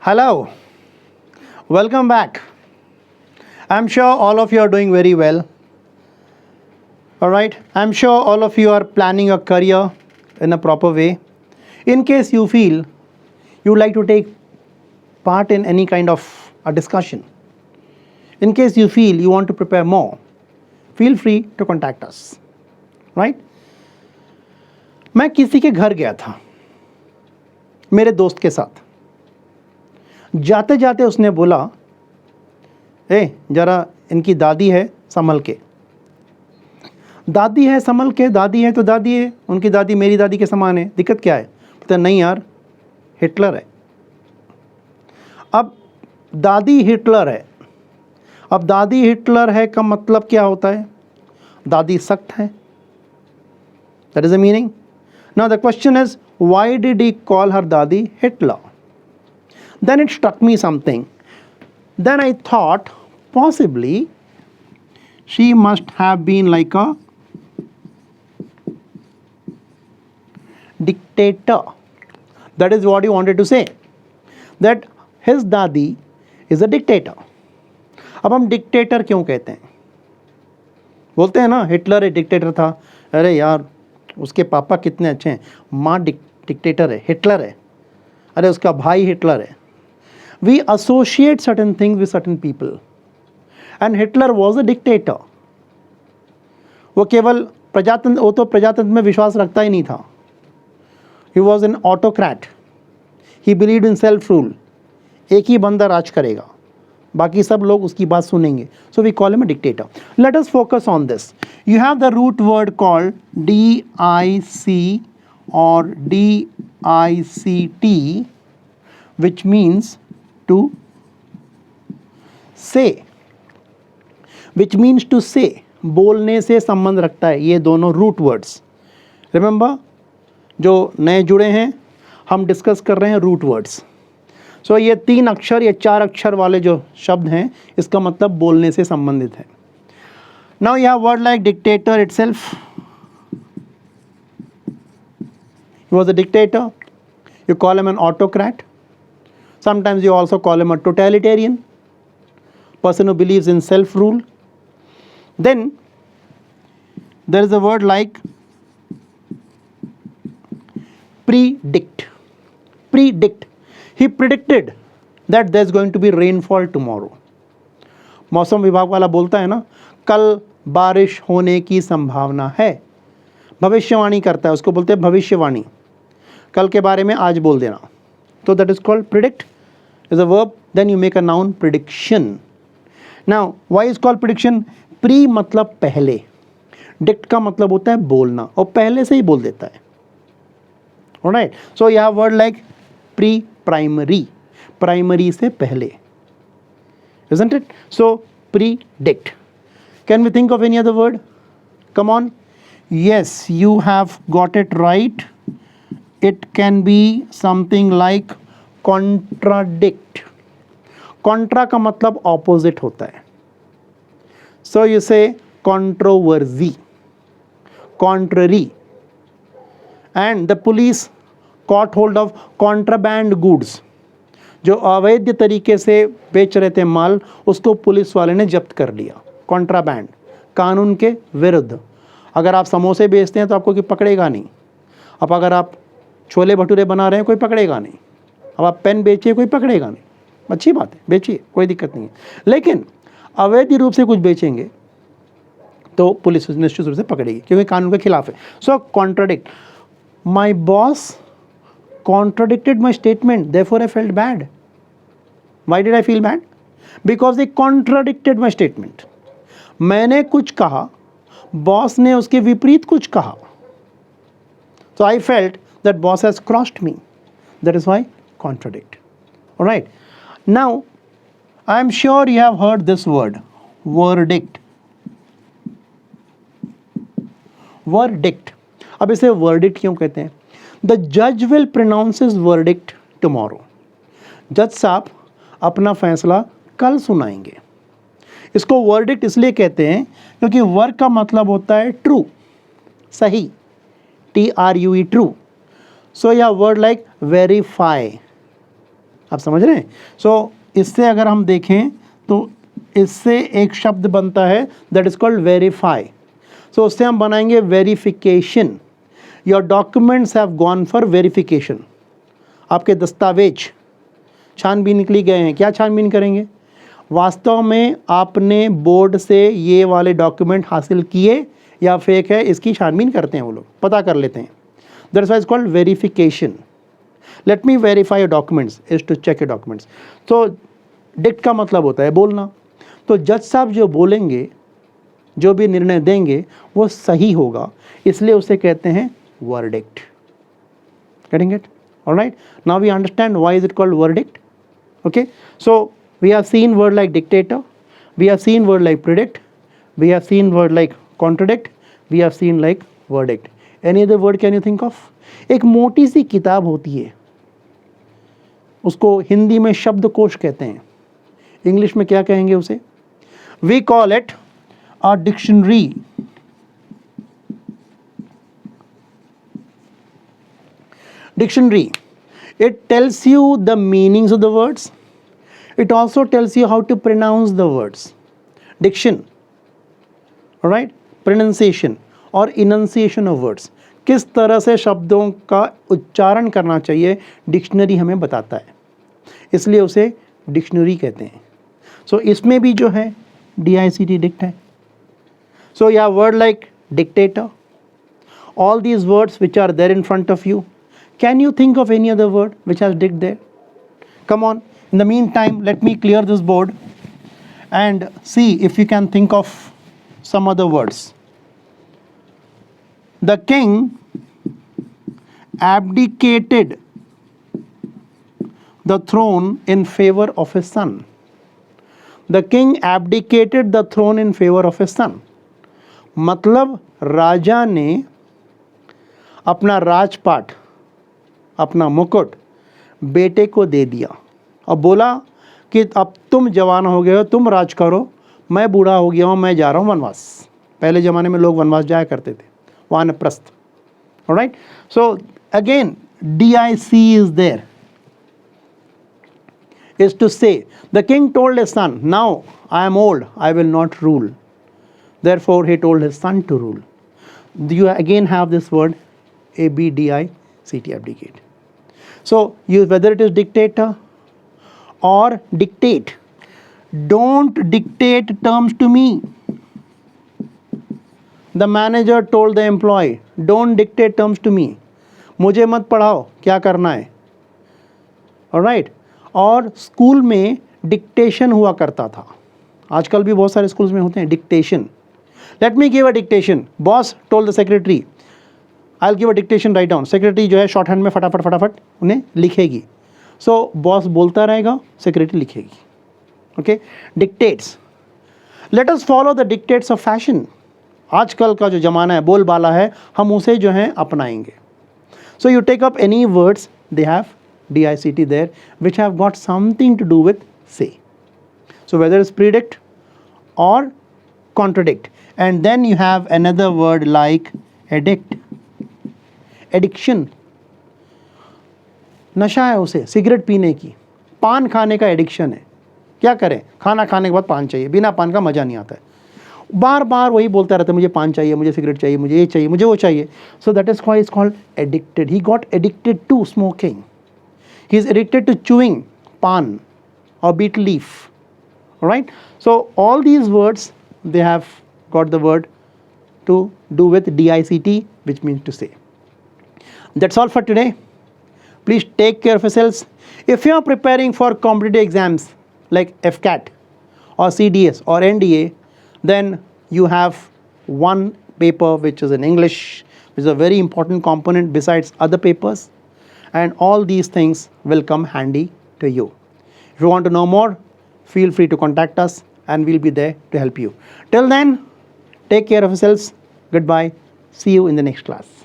Hello, welcome back. I'm sure all of you are doing very well. All right, I'm sure all of you are planning your career in a proper way. In case you feel you would like to take part in any kind of a discussion, in case you feel you want to prepare more, feel free to contact us. Right? मैं किसी के घर गया था मेरे दोस्त के साथ. जाते जाते उसने बोला, ए जरा इनकी दादी है संभल के. दादी है संभल के, दादी है तो दादी है, उनकी दादी मेरी दादी के समान है, दिक्कत क्या है? पता नहीं यार, हिटलर है. अब दादी हिटलर है. अब दादी हिटलर है का मतलब क्या होता है? दादी सख्त है. That is the meaning. Now the question is, why did he call her दादी Hitler? Then it struck me something. Then I thought possibly she must have been like a dictator. That is what he wanted to say. That his dadi is a dictator. अब हम dictator क्यों कहते हैं? बोलते हैं ना Hitler एक dictator था. अरे यार उसके पापा कितने अच्छे हैं, माँ डिक्टेटर है, हिटलर है. अरे उसका भाई हिटलर है. We associate certain things with certain people. And Hitler was a dictator. वो केवल प्रजातंत्र, वो तो प्रजातंत्र में विश्वास रखता ही नहीं था. He was an autocrat. He believed in self-rule. एक ही बंदा राज करेगा, बाकी सब लोग उसकी बात सुनेंगे. So we call him a dictator. Let us focus on this. You have the root word called D-I-C or D-I-C-T, which means to say, which means to say, बोलने से संबंध रखता है. ये दोनों रूट वर्ड्स. रिमेंबर, जो नए जुड़े हैं हम डिस्कस कर रहे हैं रूट वर्ड्स. सो ये 3 अक्षर या 4 अक्षर वाले जो शब्द हैं इसका मतलब बोलने से संबंधित है. Now you have word like dictator itself. He was a dictator. You call him an autocrat. Sometimes you also call him a totalitarian, person who believes in self-rule. Then there is a word like predict. Predict. He predicted that there is going to be rainfall tomorrow. मौसम विभाग वाला बोलता है ना, कल बारिश होने की संभावना है. भविष्यवाणी करता है, उसको बोलते हैं भविष्यवाणी. कल के बारे में आज बोल देना. So that is called predict is a verb. Then you make a noun prediction. Now why is called prediction? Pre मतलब पहले, dict का मतलब होता है बोलना, और पहले से ही बोल देता है. Alright. So you have word like pre-primary. Primary से पहले, isn't it? So predict. Can we think of any other word? Come on. Yes, you have got it right. It can be something like contradict. Contra का मतलब opposite होता है. So you say controversy, contrary. And the police caught hold of contraband goods. जो अवैध तरीके से बेच रहे थे माल, उसको पुलिस वाले ने जब्त कर लिया. Contraband, कानून के विरुद्ध. अगर आप समोसे बेचते हैं तो आपको कोई पकड़ेगा नहीं. अब अगर आप छोले भटूरे बना रहे हैं कोई पकड़ेगा नहीं. अब आप पेन बेचिए कोई पकड़ेगा नहीं. अच्छी बात है, बेचिए, कोई दिक्कत नहीं है. लेकिन अवैध रूप से कुछ बेचेंगे तो पुलिस निश्चित रूप से पकड़ेगी, क्योंकि कानून के खिलाफ है. So contradict. My boss contradicted my statement, therefore I felt bad. Why did I feel bad? Because they contradicted my statement. मैंने कुछ कहा, बॉस ने उसके विपरीत कुछ कहा. So I felt that boss has crossed me. That is why contradict. All right. Now I am sure you have heard this word, verdict. Verdict. अब इसे verdict क्यों कहते हैं? The judge will pronounce his verdict tomorrow. जज साहब अपना फैसला कल सुनाएंगे. इसको verdict इसलिए कहते हैं क्योंकि वर्ड का मतलब होता है ट्रू, सही. TRUE, true. So yeah, word like verify. आप समझ रहे हैं? सो इससे अगर हम देखें तो इससे एक शब्द बनता है दैट इज कॉल्ड वेरीफाई. सो उससे हम बनाएंगे verification. Your documents have gone for verification. आपके दस्तावेज छानबीन के लिए गए हैं. क्या छानबीन करेंगे? वास्तव में आपने बोर्ड से ये वाले डॉक्यूमेंट हासिल किए या फेक है, इसकी छानबीन करते हैं वो लोग, पता कर लेते हैं. That's why it's called verification. Let me verify your documents is to check your documents. तो डिक्ट का मतलब होता है बोलना. तो जज साहब जो बोलेंगे, जो भी निर्णय देंगे वो सही होगा, इसलिए उसे कहते हैं verdict. Getting it? Alright, now we understand why is it called verdict. Okay, so we have seen word like dictator, we have seen word like predict, we have seen word like contradict, we have seen like verdict. Any other word can you think of? एक मोटी सी किताब होती है, उसको हिंदी में शब्दकोश कहते हैं. इंग्लिश में क्या कहेंगे उसे? We call it a dictionary. Dictionary. It tells you the meanings of the words. It also tells you how to pronounce the words. Diction, all right, pronunciation और enunciation of words. किस तरह से शब्दों का उच्चारण करना चाहिए, डिक्शनरी हमें बताता है, इसलिए उसे डिक्शनरी कहते हैं. सो इसमें भी जो है DICT डिक्ट है. सो या word like dictator, all these words which are there in front of you, can you think of any other word which has dict there? Come on. In the meantime, let me clear this board and see if you can think of some other words. The king abdicated the throne in favor of his son. The king abdicated the throne in favor of his son. मतलब राजा ने अपना राजपाट, अपना मुकुट बेटे को दे दिया और बोला कि अब तुम जवान हो गए हो, तुम राज करो, मैं बूढ़ा हो गया हूँ, मैं जा रहा हूँ वनवास. पहले ज़माने में लोग वनवास जाया करते थे, वानप्रस्थ. Alright, so again DIC is there, is to say the king told his son, now I am old, I will not rule, therefore he told his son to rule. You again have this word ABDICT, abdicate. So you, whether it is dictator or dictate, don't dictate terms to me. The manager told the employee, don't dictate terms to me. मुझे मत पढ़ाओ क्या करना है. Alright, और school में dictation हुआ करता था. आजकल भी बहुत सारे स्कूल्स में होते हैं dictation. Let me give a dictation. Boss told the secretary, I will give a dictation, write down. Secretary जो है शॉर्ट हैंड में फटाफट फटाफट उन्हें लिखेगी. सो बॉस बोलता रहेगा, सेक्रेटरी लिखेगी. Okay, dictates. Let us follow the dictates of fashion. आजकल का जो ज़माना है, बोलबाला है, हम उसे जो है अपनाएंगे. So you take up any words, they have DICT there which have got something to do with say. So whether is predict और contradict. And then you have another word like addict. Addiction. नशा है उसे, cigarette पीने की, पान खाने का addiction है. क्या करें, खाना खाने के बाद पान चाहिए, बिना पान का मज़ा नहीं आता है. बार बार वही बोलता रहता है, मुझे पान चाहिए, मुझे सिगरेट चाहिए, मुझे ये चाहिए, मुझे वो चाहिए. So that is why is called addicted. He got addicted to smoking. He is addicted to chewing paan और beet leaf. Right, so all these words, they have got the word to do with DICT, which means to say. That's all for today. Please take care of yourselves. If you are preparing for competitive exams like FCAT or CDS or NDA, then you have one paper which is in English, which is a very important component besides other papers, and all these things will come handy to you. If you want to know more, feel free to contact us and we'll be there to help you. Till then, take care of yourselves. Goodbye. See you in the next class.